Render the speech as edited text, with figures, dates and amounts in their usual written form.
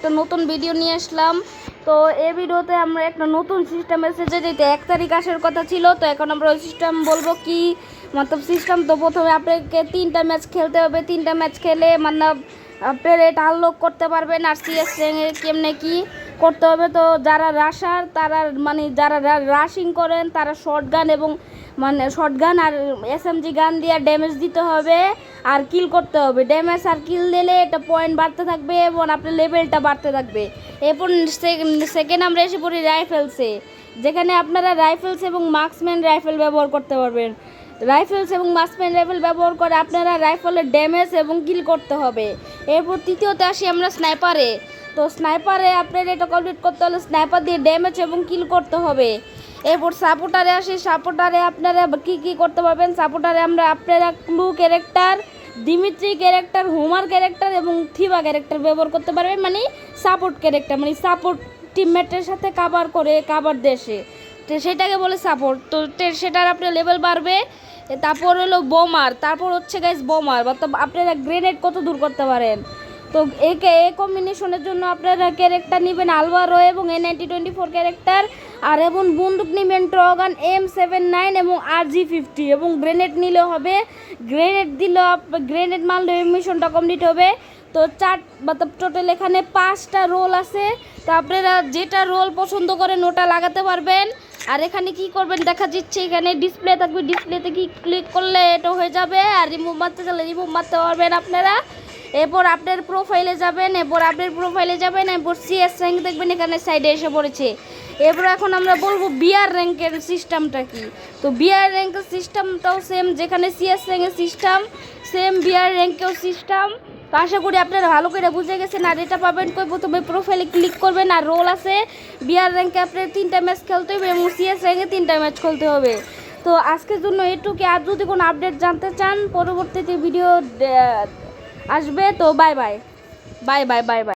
একটা নতুন ভিডিও নিয়ে আসলাম। তো এই ভিডিওতে আমরা একটা নতুন সিস্টেম এসেছে, যেটা 1 তারিখ আসার কথা ছিল। তো এখন আমরা ওই সিস্টেম বলবো কি মতলব সিস্টেম। তো প্রথমে আপনাকে 3টা ম্যাচ খেলতে হবে। 3টা ম্যাচ খেলে মানে রেট আনলক করতে পারবেন। আর সিএস র্যাঙ্কে কেমনে কি করতে হবে, তো যারা রাশার তারা মানে যারা রাশিং করেন তারা শর্টগান এবং মানে শর্টগান আর এসএমজি গান দিয়ে ড্যামেজ দিতে হবে আর কিল করতে হবে। ড্যামেজ আর কিল দিলে এটা পয়েন্ট বাড়তে থাকবে এবং আপনার লেভেলটা বাড়তে থাকবে। এরপর সেকেন্ড আমরা এসে পড়ি রাইফেলসে, যেখানে আপনারা রাইফেলস এবং মার্কসম্যান রাইফেল ব্যবহার করতে পারবেন। রাইফেলস এবং মার্কসম্যান রাইফেল ব্যবহার করে আপনারা রাইফেলের ড্যামেজ এবং কিল করতে হবে। এরপর তৃতীয়তে আসি আমরা স্নাইপারে। তো স্নাইপারে আপনার এটা কমপ্লিট করতে হলে স্নাইপার দিয়ে ড্যামেজ এবং কিল করতে হবে। এরপর সাপোর্টারে আসি। সাপোর্টারে আপনারা কী করতে পারবেন, সাপোর্টারে আপনারা Clu character, Dimitri character, Homer character এবং থিবা ক্যারেক্টার ব্যবহার করতে পারবেন। মানে সাপোর্ট ক্যারেক্টার, মানে সাপোর্ট টিমমেটের সাথে কাভার দেশে, তো সেটাকে বলে সাপোর্ট। তো সেটার আপনার লেভেল বাড়বে। তারপর হলো বোমার, তারপর হচ্ছে গাইস বোমার, অর্থাৎ আপনারা গ্রেনেড কত দূর করতে পারেন। তো এই কম্বিনেশনের জন্য আপনারা ক্যারেক্টার নেবেন আলভারো এবং A9024 ক্যারেক্টার, আর এবং বন্দুক নেবেন ট্রগান M79 এবং RG50 এবং গ্রেনেড নিলে হবে। গ্রেনেড দিলেও গ্রেনেড মারলে মিশনটা কমপ্লিট হবে। তো মতলব টোটাল এখানে 5টা রোল আছে। তো আপনারা যেটা রোল পছন্দ করেন ওটা লাগাতে পারবেন। আর এখানে কি করবেন দেখা যাচ্ছে, এখানে ডিসপ্লে থাকবে, ডিসপ্লেতে কি ক্লিক করলে এটা হয়ে যাবে। আর রিমুভ মারতে চাইলে রিমুভ মারতে পারবেন আপনারা। এরপর আপনার প্রোফাইলে যাবেন, এরপর সিএস র্যাঙ্ক দেখবেন এখানে সাইডে এসে পড়েছে। এরপর এখন আমরা বলবো বিআর র্যাঙ্কের সিস্টেমটা কি। তো বিআর র্যাঙ্কের সিস্টেমটাও সেম, যেখানে সিএস র্যাঙ্কের সিস্টেম সেম বিআর র্যাঙ্কেও সিস্টেম। তো আশা করি আপনারা ভালো করে বুঝে গেছেন। আর এটা পাবেন কই, প্রথমে প্রোফাইলে ক্লিক করবেন আর রোল আছে। বিআর র্যাঙ্কে আপনার 3টা ম্যাচ খেলতে হবে এবং সিএস র্যাঙ্কে 3টা ম্যাচ খেলতে হবে। তো আজকের জন্য এটুকু। আর যদি কোনো আপডেট জানতে চান পরবর্তীতে ভিডিও আসবে। তো বাই বাই।